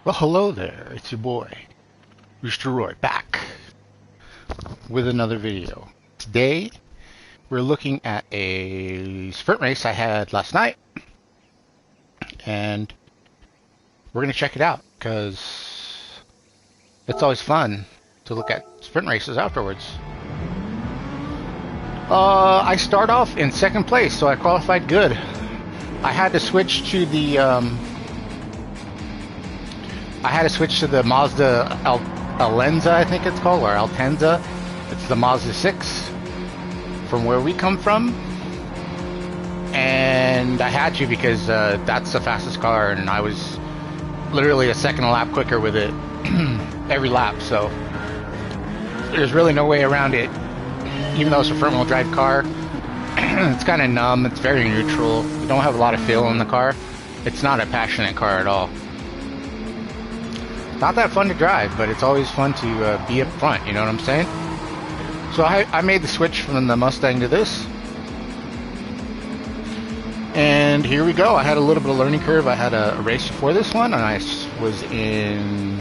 Well, hello there. It's your boy, Rooster Roy, back with another video. Today, we're looking at a sprint race I had last night, and we're going to check it out because it's always fun to look at sprint races afterwards. I start off in second place, so I qualified good. I had to switch to the Mazda Alenza, I think it's called, or Altenza. It's the Mazda 6 from where we come from. And I had to because that's the fastest car, and I was literally a second a lap quicker with it every lap. So there's really no way around it. Even though it's a front-wheel drive car, it's kind of numb. It's very neutral. You don't have a lot of feel in the car. It's not a passionate car at all. Not that fun to drive, but it's always fun to be up front, you know what I'm saying? So I made the switch from the Mustang to this. And here we go. I had a little bit of learning curve. I had a race before this one, and I was in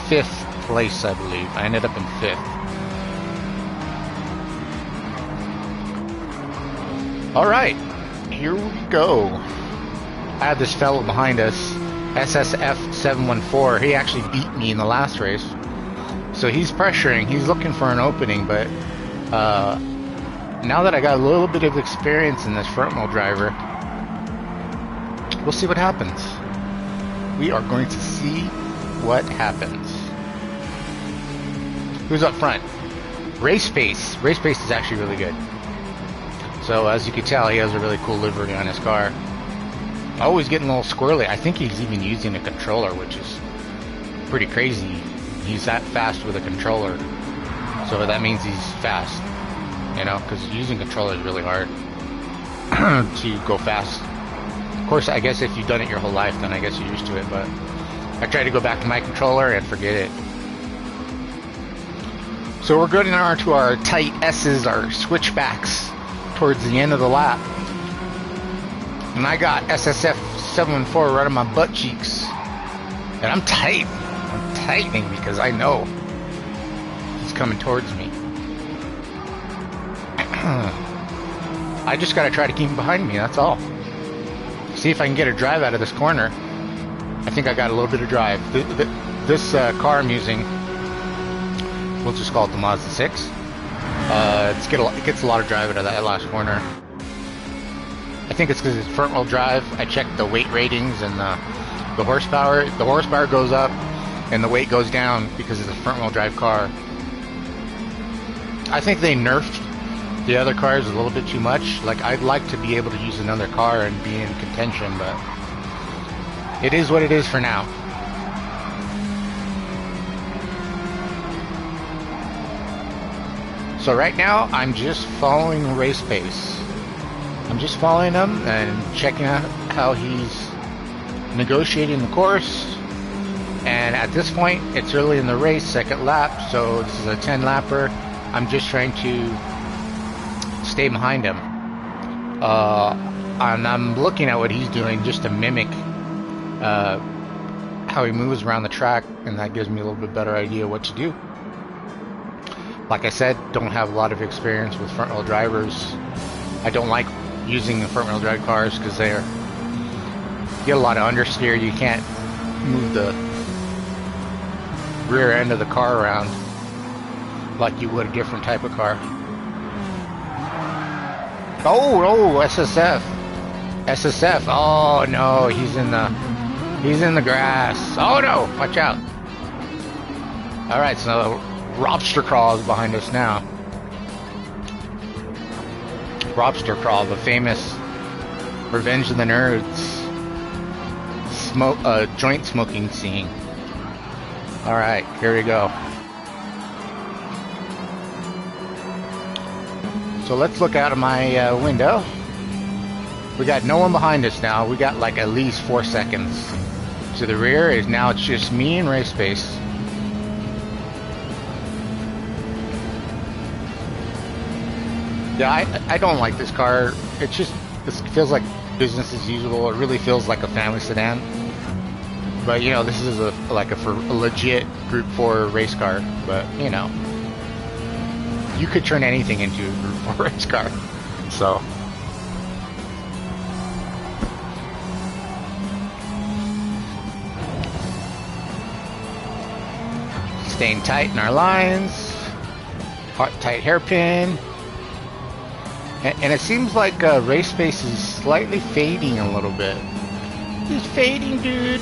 5th place, I believe. I ended up in 5th. Alright, here we go. I had this fellow behind us, SSF714. He actually beat me in the last race. So he's pressuring, he's looking for an opening, but now that I got a little bit of experience in this front-wheel driver, we'll see what happens. We are going to see what happens. Who's up front? Race Pace. Race Pace is actually really good. So as you can tell, he has a really cool livery on his car. Always getting a little squirrely. I think he's even using a controller, which is pretty crazy. He's that fast with a controller. So that means he's fast, you know, because using controller is really hard to go fast. Of course, I guess if you've done it your whole life, then I guess you're used to it, but I try to go back to my controller and forget it. So we're going on to our tight S's, our switchbacks, towards the end of the lap. And I got SSF714 right on my butt cheeks. And I'm tight. I'm tightening because I know he's coming towards me. I just gotta try to keep him behind me, that's all. See if I can get a drive out of this corner. I think I got a little bit of drive. This car I'm using, we'll just call it the Mazda 6. It gets a lot of drive out of that last corner. I think it's because it's front-wheel drive. I checked the weight ratings and the horsepower. The horsepower goes up and the weight goes down because it's a front-wheel drive car. I think they nerfed the other cars a little bit too much. Like, I'd like to be able to use another car and be in contention, but it is what it is for now. So right now, I'm just following Race Pace. I'm just following him and checking out how he's negotiating the course. And at this point, it's early in the race, second lap, so this is a 10-lapper. I'm just trying to stay behind him. And I'm looking at what he's doing just to mimic how he moves around the track, and that gives me a little bit better idea what to do. Like I said, don't have a lot of experience with front-wheel drivers. I don't like using the front-wheel drive cars because you get a lot of understeer. You can't move the rear end of the car around like you would a different type of car. Oh, SSF. SSF. Oh no, he's in the grass. Oh no, watch out. All right, so Robster Crawl is behind us now. Robster Crawl, the famous Revenge of the Nerds joint smoking scene. Alright, here we go. So let's look out of my window. We got no one behind us now. We got like at least 4 seconds. To the rear is now it's just me and Race Pace. Yeah, I don't like this car. It feels like business as usual. It really feels like a family sedan. But you know, this is for a legit Group 4 race car. But you know, you could turn anything into a Group 4 race car. So. Staying tight in our lines. Tight hairpin. And it seems like race pace is slightly fading a little bit. He's fading, dude.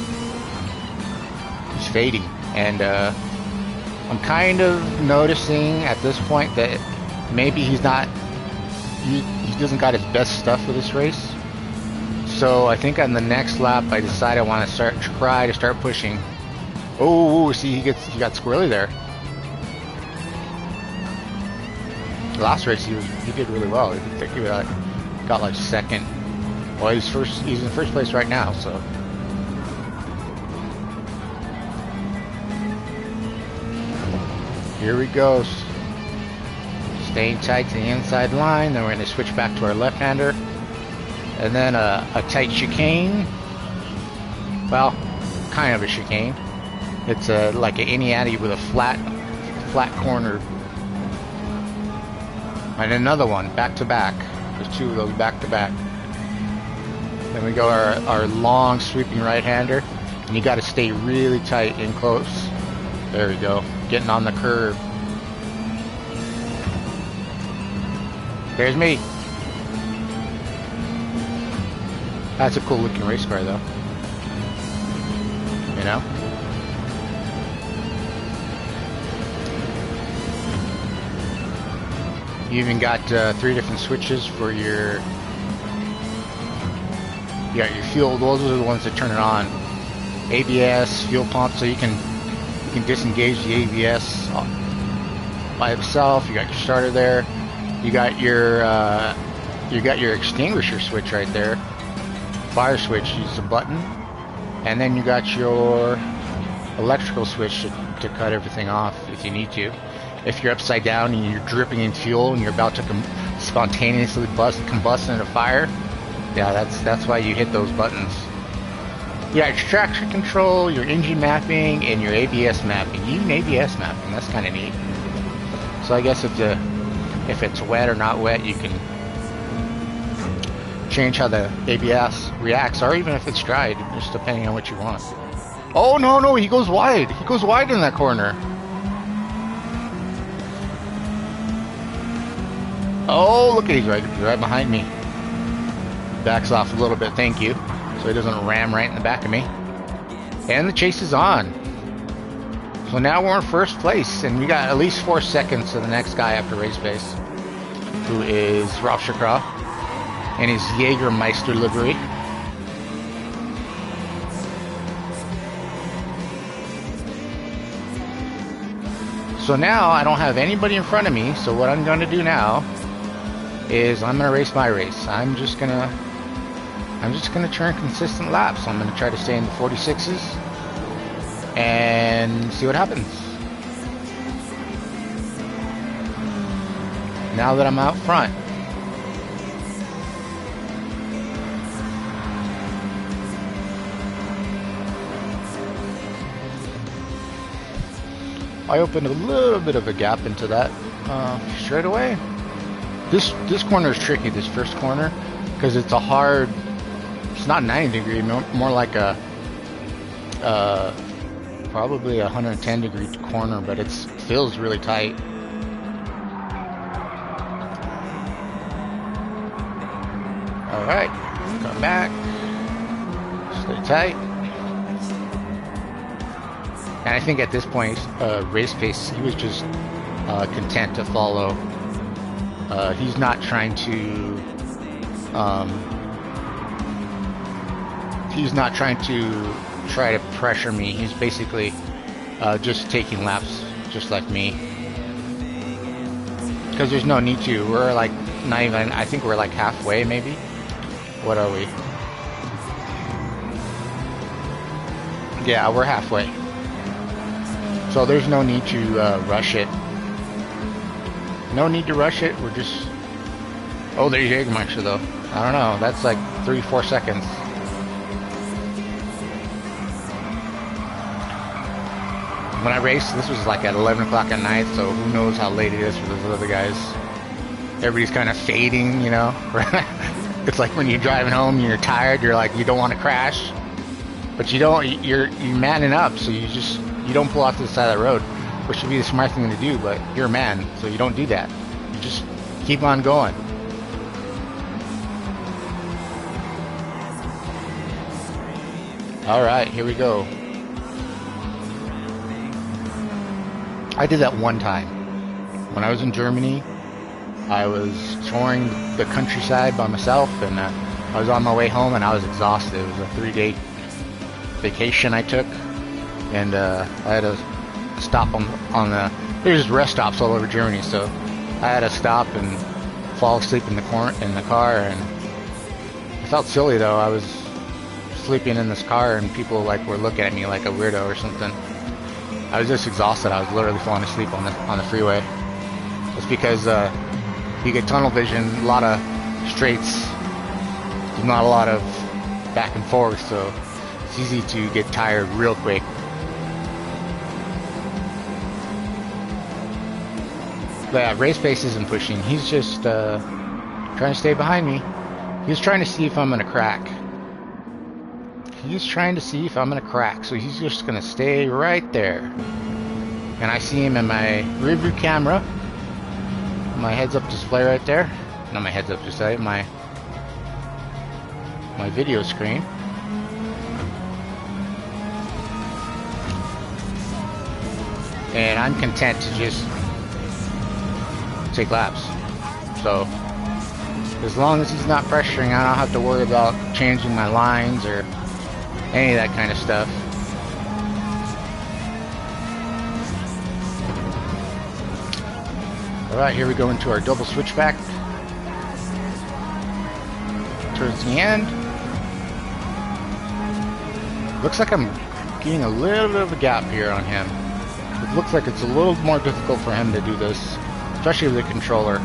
He's fading. And I'm kind of noticing at this point that maybe he doesn't got his best stuff for this race. So I think on the next lap I decide I want to try to start pushing. Oh, see, he got squirrely there. Last race he did really well. I think he got like second. Well, he's in first place right now, so. Here we go. Staying tight to the inside line. Then we're going to switch back to our left-hander. And then a tight chicane. Well, kind of a chicane. It's like an innie-addy with a flat corner. And another one, back to back. There's two of those back to back. Then we go our long sweeping right-hander. And you got to stay really tight and close. There we go. Getting on the curve. There's me. That's a cool looking race car though. You know? You even got 3 different switches for your. You got your fuel. Those are the ones that turn it on. ABS, fuel pump, so you can disengage the ABS by itself. You got your starter there. You got your extinguisher switch right there. Fire switch, use the button, and then you got your electrical switch to cut everything off if you need to. If you're upside down and you're dripping in fuel and you're about to spontaneously combust into fire, yeah, that's why you hit those buttons. You got your traction control, your engine mapping, and your ABS mapping. Even ABS mapping, that's kind of neat. So I guess if it's wet or not wet, you can change how the ABS reacts, or even if it's dried, just depending on what you want. Oh no, he goes wide. He goes wide in that corner. Oh, look at he's right behind me. Backs off a little bit, thank you. So he doesn't ram right in the back of me. And the chase is on. So now we're in first place, and we got at least 4 seconds to the next guy after race pace, who is Ralph Shakra and his Jägermeister livery. So now I don't have anybody in front of me, so what I'm going to do now is I'm going to race my race. I'm just going to turn consistent laps. I'm going to try to stay in the 46s and see what happens. Now that I'm out front. I opened a little bit of a gap into that straight away. This corner is tricky, this first corner, because it's a hard, it's not 90 degree, more like a probably a 110 degree corner, but it feels really tight. All right, come back, stay tight. And I think at this point, race pace, he was just content to follow. He's not trying to. He's not trying to try to pressure me. He's basically just taking laps, just like me. Because there's no need to. We're like not even. I think we're like halfway, maybe. What are we? Yeah, we're halfway. So there's no need to rush it. No need to rush it. We're just. Oh, there's Jägermeister though. I don't know. That's like 3-4 seconds. when I raced, this was like at 11 o'clock at night, so who knows how late it is for those other guys. Everybody's kind of fading, you know. It's like when you're driving home and you're tired, you're like, you don't want to crash, but you're manning up, so you don't pull off to the side of the road, which would be the smart thing to do, but you're a man, so you don't do that. You just keep on going. All right, here we go. I did that one time. When I was in Germany, I was touring the countryside by myself, and I was on my way home and I was exhausted. It was a 3-day vacation I took, and I had to stop on there's rest stops all over Germany, so I had to stop and fall asleep in the car, and I felt silly though. I was sleeping in this car and people like were looking at me like a weirdo or something. I was just exhausted. I was literally falling asleep on the freeway. It's because you get tunnel vision, a lot of straights, there's not a lot of back and forth, so it's easy to get tired real quick. But yeah, Race Pace isn't pushing. He's just trying to stay behind me. He's trying to see if I'm gonna crack. He's trying to see if I'm gonna crack, so he's just gonna stay right there. And I see him in my rear view camera, my heads-up display right there. Not my heads-up display, my video screen. And I'm content to just take laps. So as long as he's not pressuring, I don't have to worry about changing my lines or any of that kind of stuff. Alright, here we go into our double switchback towards the end. Looks like I'm getting a little bit of a gap here on him. It looks like it's a little more difficult for him to do this, especially with the controller.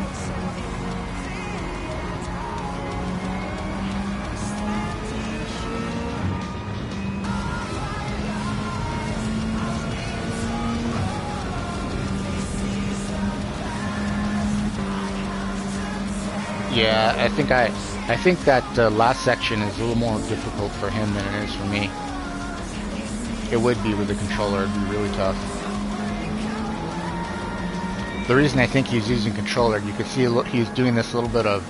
Yeah, I think that last section is a little more difficult for him than it is for me. It would be with the controller, it'd be really tough. The reason I think he's using controller, you can see he's doing this little bit of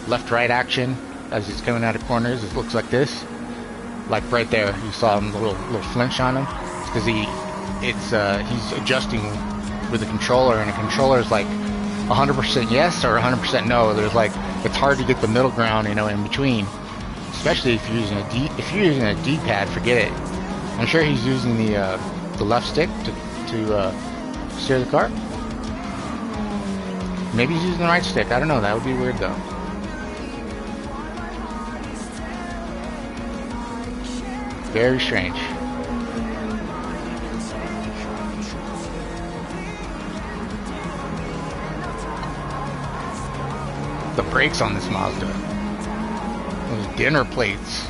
left-right action as he's coming out of corners. It looks like this, like right there. You saw him, a little flinch on him. It's because he's adjusting with the controller, and the controller is like 100% yes or 100% no. There's like, it's hard to get the middle ground, you know, in between. Especially if you're using a D-pad, forget it. I'm sure he's using the left stick to steer the car. Maybe he's using the right stick. I don't know. That would be weird though. Very strange. The brakes on this Mazda. Those dinner plates.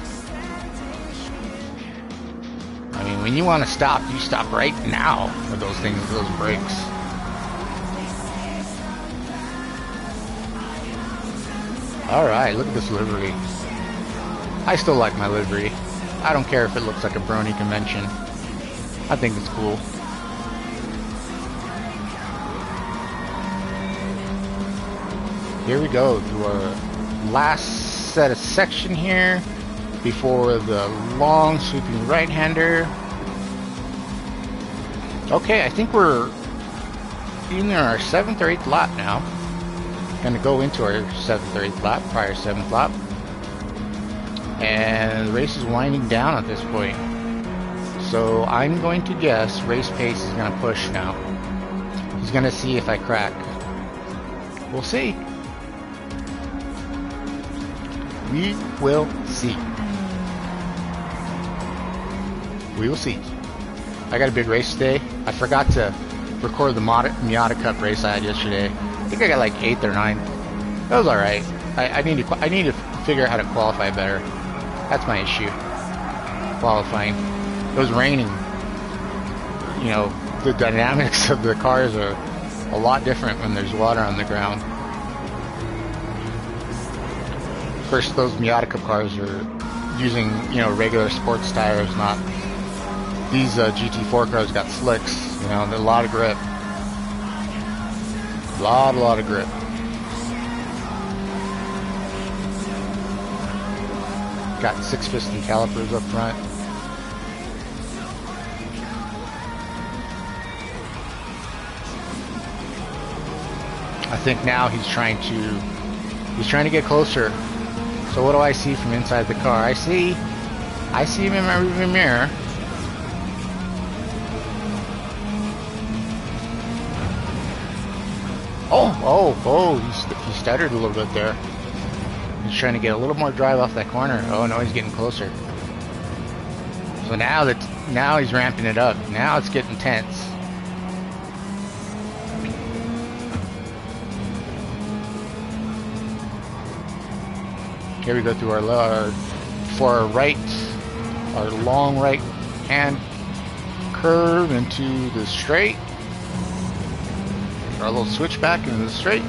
I mean, when you want to stop, you stop right now with those things, with those brakes. Alright, look at this livery. I still like my livery. I don't care if it looks like a brony convention. I think it's cool. Here we go to our last set of section here before the long sweeping right-hander. Okay, I think we're in our 7th or 8th lap now. Gonna go into our 7th or 8th lap, prior 7th lap. And the race is winding down at this point. So I'm going to guess Race Pace is gonna push now. He's gonna see if I crack. We'll see. We will see. We will see. I got a big race today. I forgot to record the Miata Cup race I had yesterday. I think I got like 8th or 9th. That was alright. I need to figure out how to qualify better. That's my issue. Qualifying. It was raining. you know, the dynamics of the cars are a lot different when there's water on the ground. Of course, those Miata Cup cars are using, you know, regular sports tires, not these GT4 cars got slicks, you know, and a lot of grip. A lot of grip. Got 6-piston calipers up front. I think now he's trying to get closer. So what do I see from inside the car? I see him in my rearview mirror. Oh, he stuttered a little bit there. He's trying to get a little more drive off that corner. Oh no, he's getting closer. So now he's ramping it up. Now it's getting tense. Here we go through our long right hand curve into the straight. Our little switchback into the straight.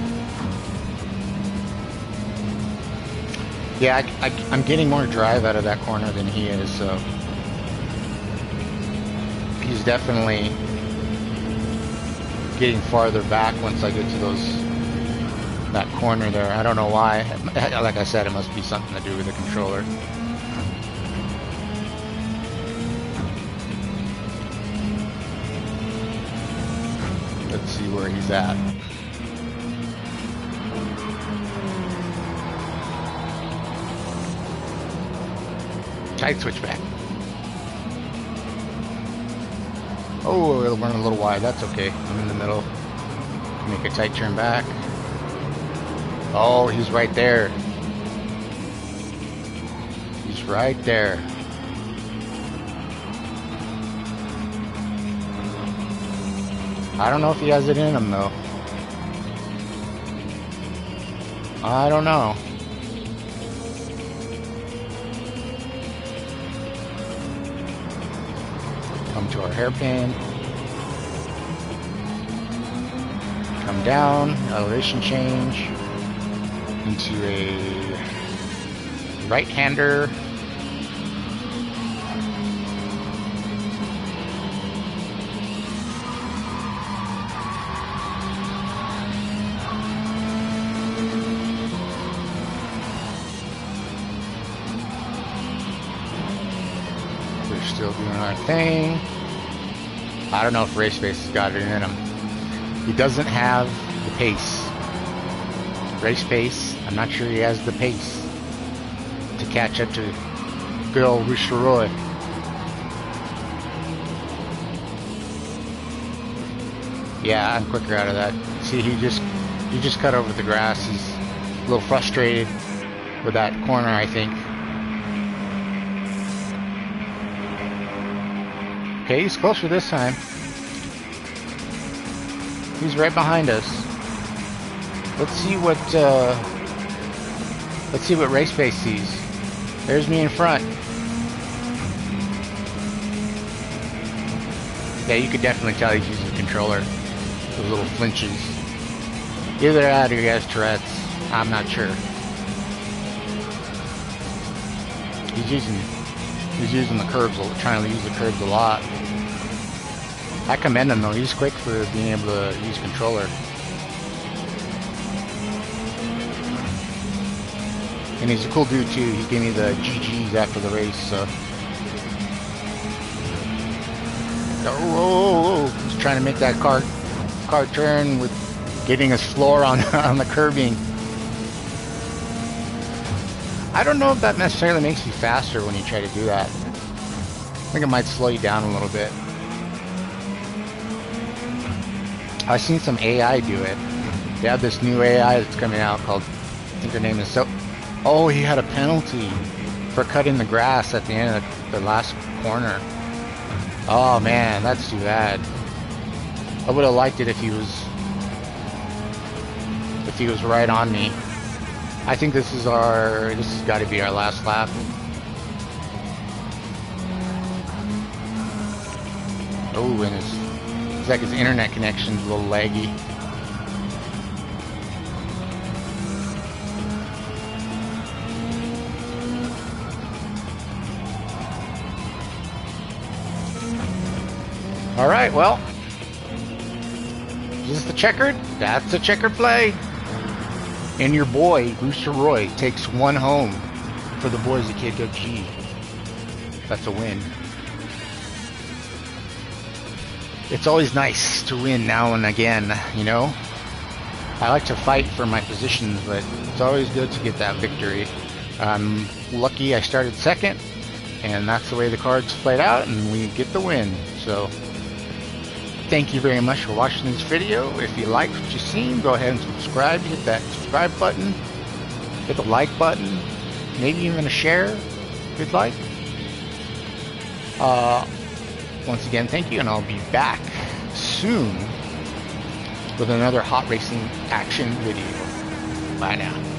Yeah, I'm getting more drive out of that corner than he is, so he's definitely getting farther back once I get to that corner there. I don't know why. Like I said, it must be something to do with the controller. Let's see where he's at. Tight switchback. Oh, it'll run a little wide. That's okay. I'm in the middle. Make a tight turn back. Oh, he's right there. He's right there. I don't know if he has it in him though. I don't know. Come to our hairpin. Come down, elevation change into a right-hander. We're still doing our thing. I don't know if Race Pace has got it in him. He doesn't have the pace. Race pace, I'm not sure he has the pace to catch up to good old Roy. Yeah, I'm quicker out of that. See, he just cut over the grass. He's a little frustrated with that corner, I think. Okay, he's closer this time. He's right behind us. Let's see what Race Pace sees. There's me in front. Yeah, you could definitely tell he's using the controller. Those little flinches. Either that or he has Tourette's. I'm not sure. He's using the curves, trying to use the curves a lot. I commend him though. He's quick for being able to use controller. And he's a cool dude too. He gave me the GGs after the race, so. Oh, he's trying to make that car turn with getting his floor on the curbing. I don't know if that necessarily makes you faster when you try to do that. I think it might slow you down a little bit. I've seen some AI do it. They have this new AI that's coming out called, I think her name is So. Oh, he had a penalty for cutting the grass at the end of the last corner. Oh man, that's too bad. I would have liked it if he was right on me. I think this has got to be our last lap. Oh, and it's like his internet connection's a little laggy. All right, well, is this the checkered? That's a checkered play. And your boy, Rooster Roy, takes one home for the boys at KWG. That's a win. It's always nice to win now and again, you know? I like to fight for my positions, but it's always good to get that victory. I'm lucky I started second, and that's the way the cards played out, and we get the win. So, thank you very much for watching this video. If you liked what you've seen, go ahead and subscribe. Hit that subscribe button. Hit the like button. Maybe even a share if you'd like. Once again, thank you, and I'll be back soon with another hot racing action video. Bye now.